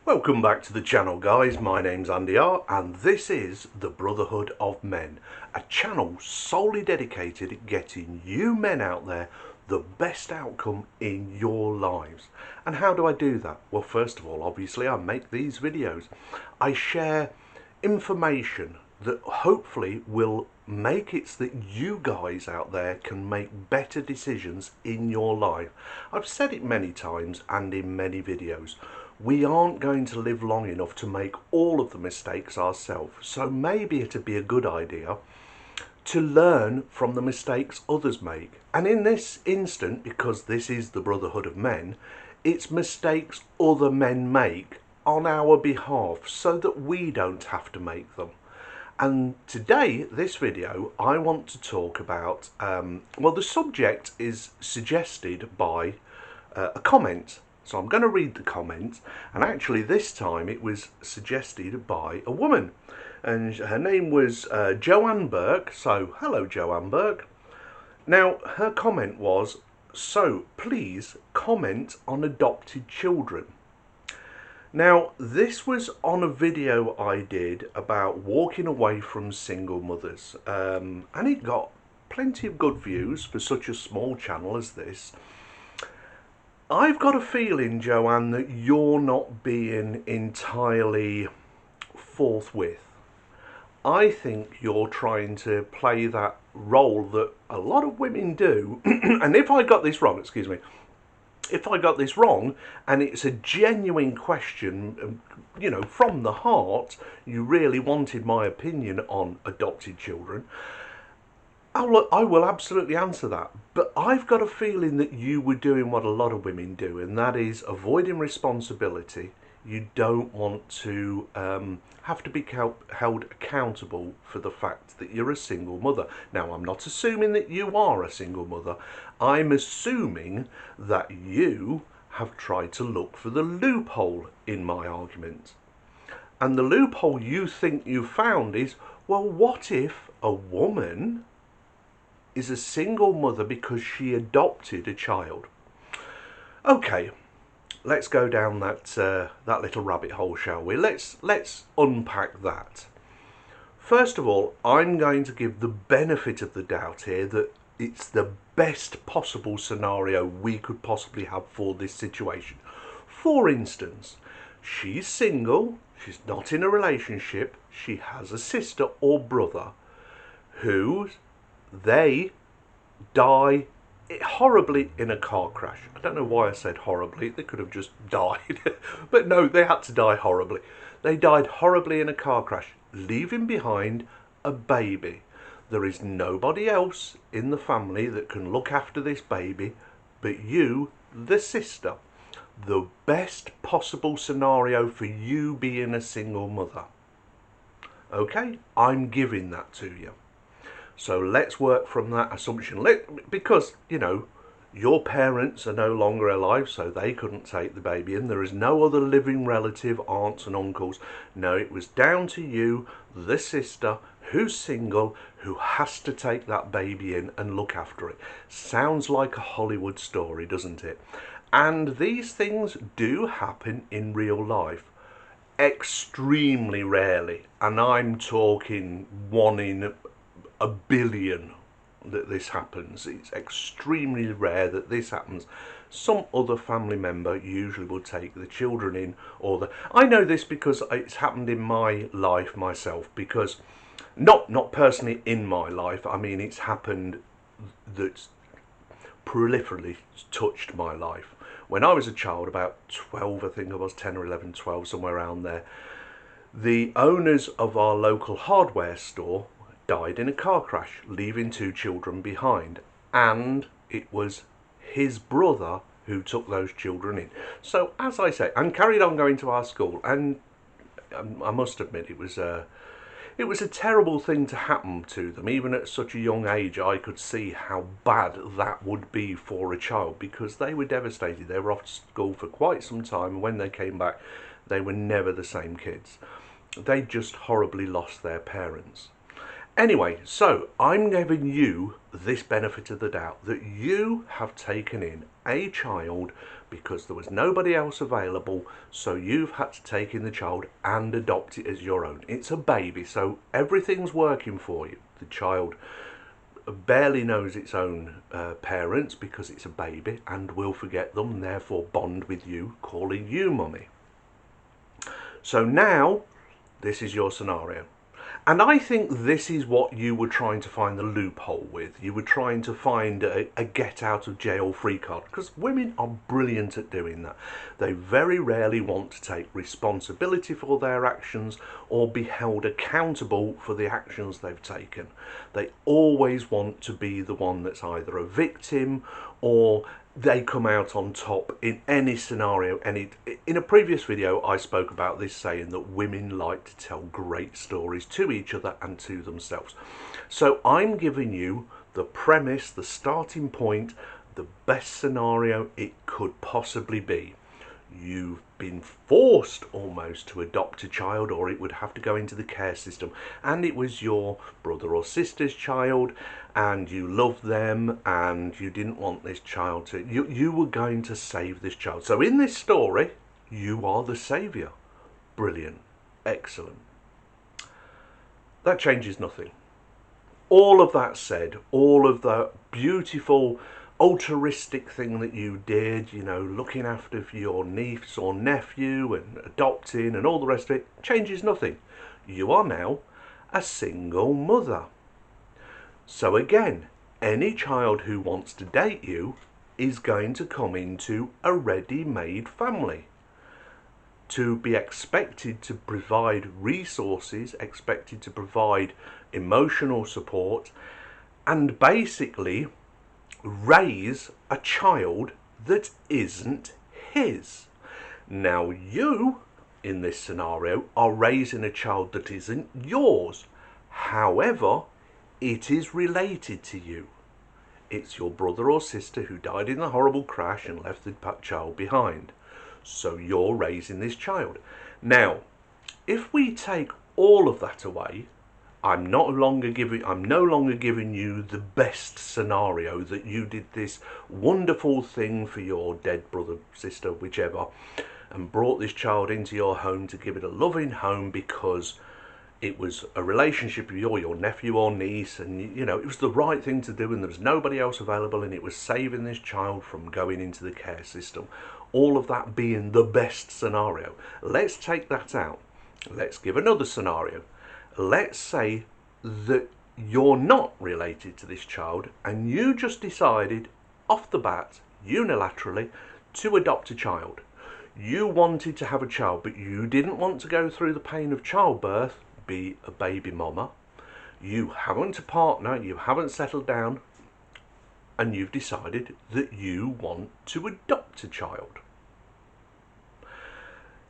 Welcome back to the channel, guys. My name's Andy R and this is the Brotherhood of Men, a channel solely dedicated at getting you men out there the best outcome in your lives. And how do I do that? Well, first of all, obviously I make these videos. I share information that hopefully will make it so that you guys out there can make better decisions in your life. I've said it many times and in many videos. We aren't going to live long enough to make all of the mistakes ourselves, so maybe it'd be a good idea to learn from the mistakes others make. And in this instant, because this is the Brotherhood of Men, it's mistakes other men make on our behalf so that we don't have to make them. And today, this video, I want to talk about, well, the subject is suggested by a comment. So I'm going to read the comment, and actually this time it was suggested by a woman, and her name was Joanne Burke. So hello, Joanne Burke. Now her comment was, so please comment on adopted children. Now this was on a video I did about walking away from single mothers, and it got plenty of good views for such a small channel as this. I've got a feeling, Joanne, that you're not being entirely forthwith. I think you're trying to play that role that a lot of women do. And if I got this wrong, excuse me, if I got this wrong and it's a genuine question, you know, from the heart, you really wanted my opinion on adopted children, I will absolutely answer that, but I've got a feeling that you were doing what a lot of women do, and that is avoiding responsibility. You don't want to have to be held accountable for the fact that you're a single mother. Now, I'm not assuming that you are a single mother. I'm assuming that you have tried to look for the loophole in my argument. And the loophole you think you found is, well, what if a woman is a single mother because she adopted a child? Okay, let's go down that little rabbit hole, shall we? Let's unpack that. First of all, I'm going to give the benefit of the doubt here that it's the best possible scenario we could possibly have for this situation. For instance, she's single, she's not in a relationship, she has a sister or brother who they die horribly in a car crash. I don't know why I said horribly, they could have just died. But no, they had to die horribly. They died horribly in a car crash, leaving behind a baby. There is nobody else in the family that can look after this baby but you, the sister. The best possible scenario for you being a single mother. Okay, I'm giving that to you. So let's work from that assumption. Because, you know, your parents are no longer alive, so they couldn't take the baby in. There is no other living relative, aunts and uncles. No, it was down to you, the sister, who's single, who has to take that baby in and look after it. Sounds like a Hollywood story, doesn't it? And these things do happen in real life. Extremely rarely. And I'm talking 1 in a billion that this happens. It's extremely rare that this happens. Some other family member usually will take the children in, or I know this because it's happened in my life myself, because not personally in my life, I mean it's happened that's proliferally touched my life. When I was a child, about 12, I think I was 10 or 11, 12, somewhere around there, the owners of our local hardware store died in a car crash, leaving 2 children behind, and it was his brother who took those children in. So as I say, and carried on going to our school, and I must admit it was a terrible thing to happen to them. Even at such a young age, I could see how bad that would be for a child, because they were devastated. They were off to school for quite some time, and when they came back, they were never the same kids. They just horribly lost their parents. Anyway, so I'm giving you this benefit of the doubt that you have taken in a child because there was nobody else available, so you've had to take in the child and adopt it as your own. It's a baby, so everything's working for you. The child barely knows its own parents because it's a baby and will forget them and therefore bond with you, calling you mummy. So now this is your scenario. And I think this is what you were trying to find the loophole with. You were trying to find a get out of jail free card, because women are brilliant at doing that. They very rarely want to take responsibility for their actions or be held accountable for the actions they've taken. They always want to be the one that's either a victim or they come out on top in any scenario. And in a previous video I spoke about this, saying that women like to tell great stories to each other and to themselves. So I'm giving you the premise, the starting point, the best scenario it could possibly be. You've been forced almost to adopt a child, or it would have to go into the care system, and it was your brother or sister's child and you loved them and you didn't want this child to, you were going to save this child. So in this story you are the saviour. Brilliant, excellent. That changes nothing. All of that said, all of the beautiful altruistic thing that you did, you know, looking after your niece or nephew and adopting and all the rest of it, changes nothing. You are now a single mother. So again, any child who wants to date you is going to come into a ready-made family, to be expected to provide resources, expected to provide emotional support, and basically raise a child that isn't his. Now you, in this scenario, are raising a child that isn't yours. However, it is related to you. It's your brother or sister who died in the horrible crash and left the child behind. So you're raising this child. Now, if we take all of that away, I'm no longer giving you the best scenario that you did this wonderful thing for your dead brother, sister, whichever, and brought this child into your home to give it a loving home because it was a relationship with your nephew or niece, and you know it was the right thing to do and there was nobody else available, and it was saving this child from going into the care system. All of that being the best scenario. Let's take that out. Let's give another scenario. Let's say that you're not related to this child and you just decided off the bat, unilaterally, to adopt a child. You wanted to have a child, but you didn't want to go through the pain of childbirth, be a baby mama. You haven't a partner, you haven't settled down, and you've decided that you want to adopt a child.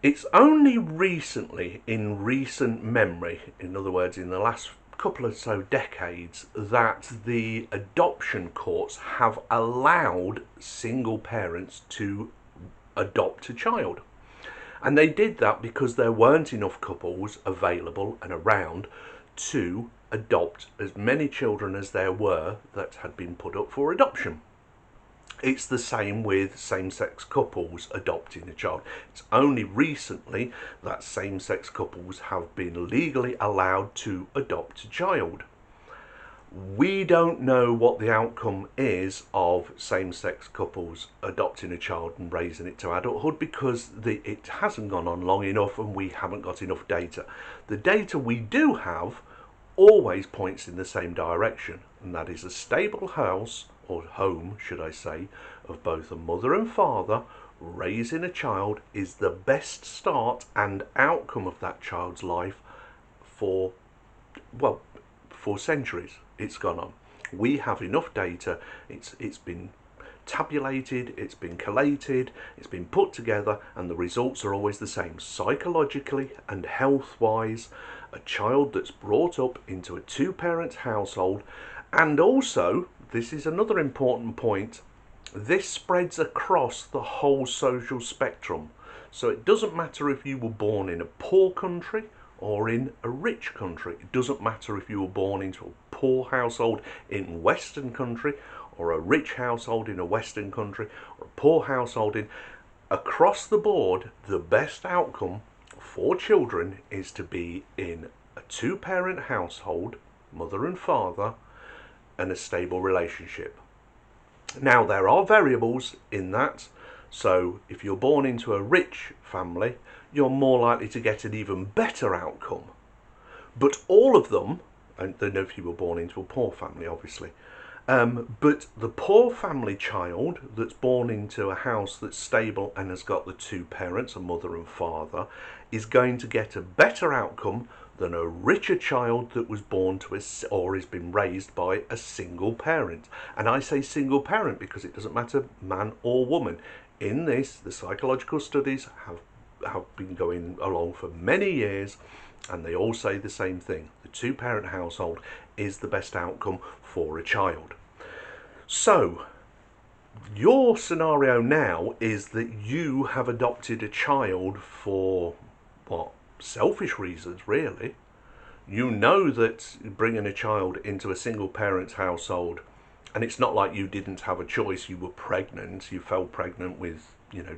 It's only recently, in recent memory, in other words in the last couple or so decades, that the adoption courts have allowed single parents to adopt a child. And they did that because there weren't enough couples available and around to adopt as many children as there were that had been put up for adoption. It's the same with same-sex couples adopting a child. It's only recently that same-sex couples have been legally allowed to adopt a child. We don't know what the outcome is of same-sex couples adopting a child and raising it to adulthood because it hasn't gone on long enough and we haven't got enough data. The data we do have always points in the same direction, and that is a stable house, or home should I say, of both a mother and father raising a child is the best start and outcome of that child's life for centuries. It's gone on. We have enough data, it's been tabulated, it's been collated, it's been put together, and the results are always the same. Psychologically and health-wise, a child that's brought up into a two-parent household, and also, this is another important point, this spreads across the whole social spectrum. So it doesn't matter if you were born in a poor country or in a rich country. It doesn't matter if you were born into a poor household in Western country, or a rich household in a Western country, or a poor household in... Across the board, the best outcome for children is to be in a two-parent household, mother and father, and a stable relationship. Now, there are variables in that. So if you're born into a rich family, you're more likely to get an even better outcome. But all of them, and then if you were born into a poor family, obviously, but the poor family child that's born into a house that's stable and has got the two parents, a mother and father, is going to get a better outcome than a richer child that was born to or has been raised by a single parent. And I say single parent because it doesn't matter man or woman. In this, the psychological studies have been going along for many years, and they all say the same thing. The two-parent household is the best outcome for a child. So, your scenario now is that you have adopted a child for, what, selfish reasons, really. You know that bringing a child into a single-parent household, and it's not like you didn't have a choice, you were pregnant, you fell pregnant with,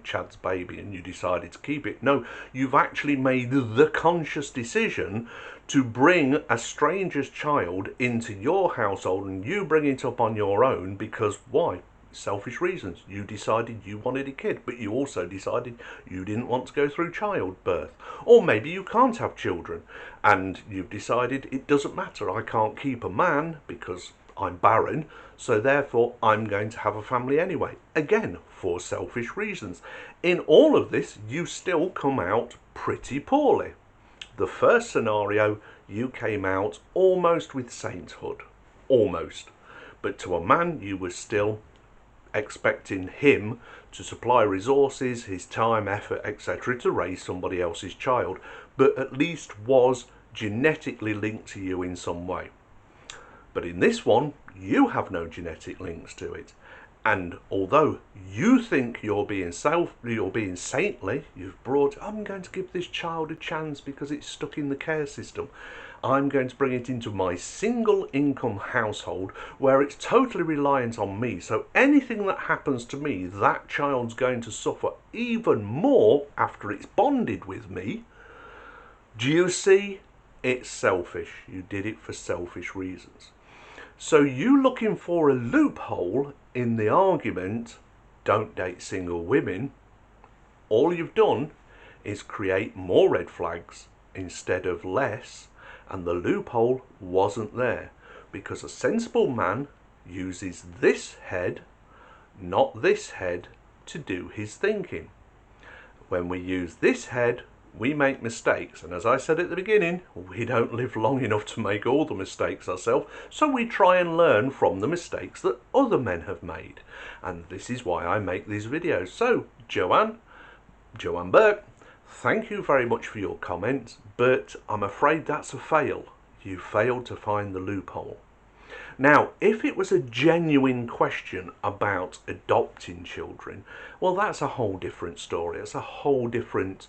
Chad's baby and you decided to keep it. No, you've actually made the conscious decision to bring a stranger's child into your household, and you bring it up on your own because why? Selfish reasons. You decided you wanted a kid, but you also decided you didn't want to go through childbirth. Or maybe you can't have children and you've decided it doesn't matter, I can't keep a man because I'm barren, so therefore I'm going to have a family anyway. Again, for selfish reasons. In all of this, you still come out pretty poorly. The first scenario, you came out almost with sainthood. Almost. But to a man, you were still expecting him to supply resources, his time, effort, etc. to raise somebody else's child, but at least was genetically linked to you in some way. But in this one, you have no genetic links to it. And although you think you're being saintly, I'm going to give this child a chance because it's stuck in the care system. I'm going to bring it into my single income household where it's totally reliant on me. So anything that happens to me, that child's going to suffer even more after it's bonded with me. Do you see? It's selfish. You did it for selfish reasons. So you looking for a loophole in the argument, don't date single women, all you've done is create more red flags instead of less, and the loophole wasn't there because a sensible man uses this head, not this head, to do his thinking. When we use this head, we make mistakes, and as I said at the beginning, we don't live long enough to make all the mistakes ourselves, so we try and learn from the mistakes that other men have made. And this is why I make these videos. So, Joanne Burke, thank you very much for your comments, but I'm afraid that's a fail. You failed to find the loophole. Now, if it was a genuine question about adopting children, well, that's a whole different story. It's a whole different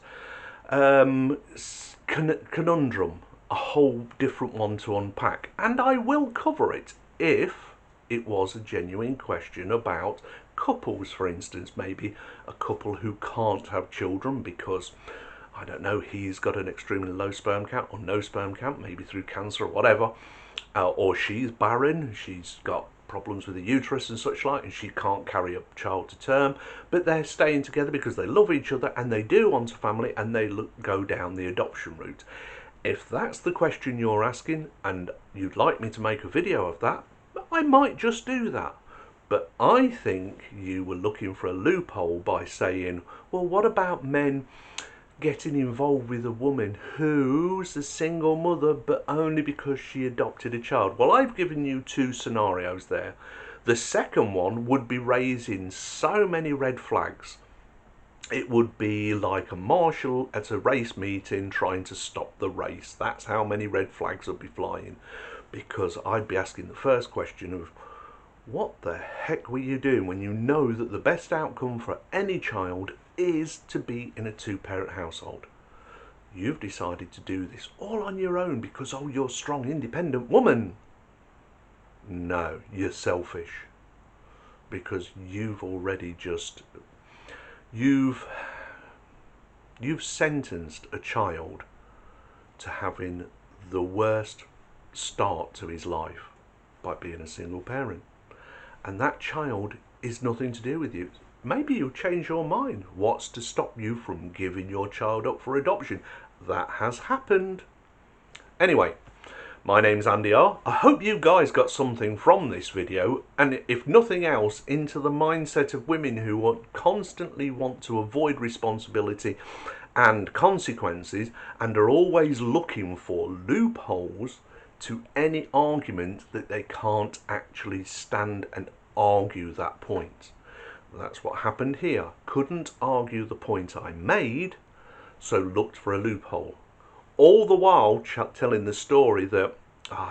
conundrum, a whole different one to unpack, and I will cover it if it was a genuine question about couples, for instance, maybe a couple who can't have children because, I don't know, he's got an extremely low sperm count or no sperm count, maybe through cancer or whatever, or she's barren, she's got problems with the uterus and such like, and she can't carry a child to term, but they're staying together because they love each other and they do want a family, and they go down the adoption route. If that's the question you're asking and you'd like me to make a video of that, I might just do that. But I think you were looking for a loophole by saying, well, what about men getting involved with a woman who's a single mother but only because she adopted a child? Well, I've given you two scenarios there. The second one would be raising so many red flags. It would be like a marshal at a race meeting trying to stop the race. That's how many red flags would be flying, because I'd be asking the first question of, what the heck were you doing when you know that the best outcome for any child is to be in a two-parent household? you've decided to do this all on your own because, oh, you're a strong, independent woman. No, you're selfish, because you've already you've sentenced a child to having the worst start to his life by being a single parent. And that child is nothing to do with you. Maybe you'll change your mind. What's to stop you from giving your child up for adoption? That has happened. Anyway, my name's Andy R. I hope you guys got something from this video, and if nothing else, into the mindset of women who constantly want to avoid responsibility and consequences and are always looking for loopholes to any argument that they can't actually stand and argue that point. That's what happened here. Couldn't argue the point I made, so looked for a loophole. All the while telling the story that,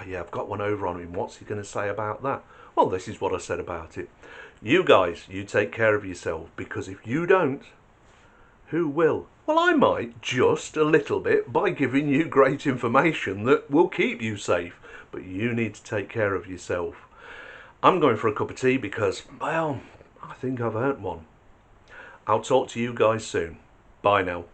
yeah, I've got one over on him. What's he going to say about that? Well, this is what I said about it. You guys, you take care of yourself, because if you don't, who will? Well, I might, just a little bit, by giving you great information that will keep you safe. But you need to take care of yourself. I'm going for a cup of tea because, well, I think I've earned one. I'll talk to you guys soon. Bye now.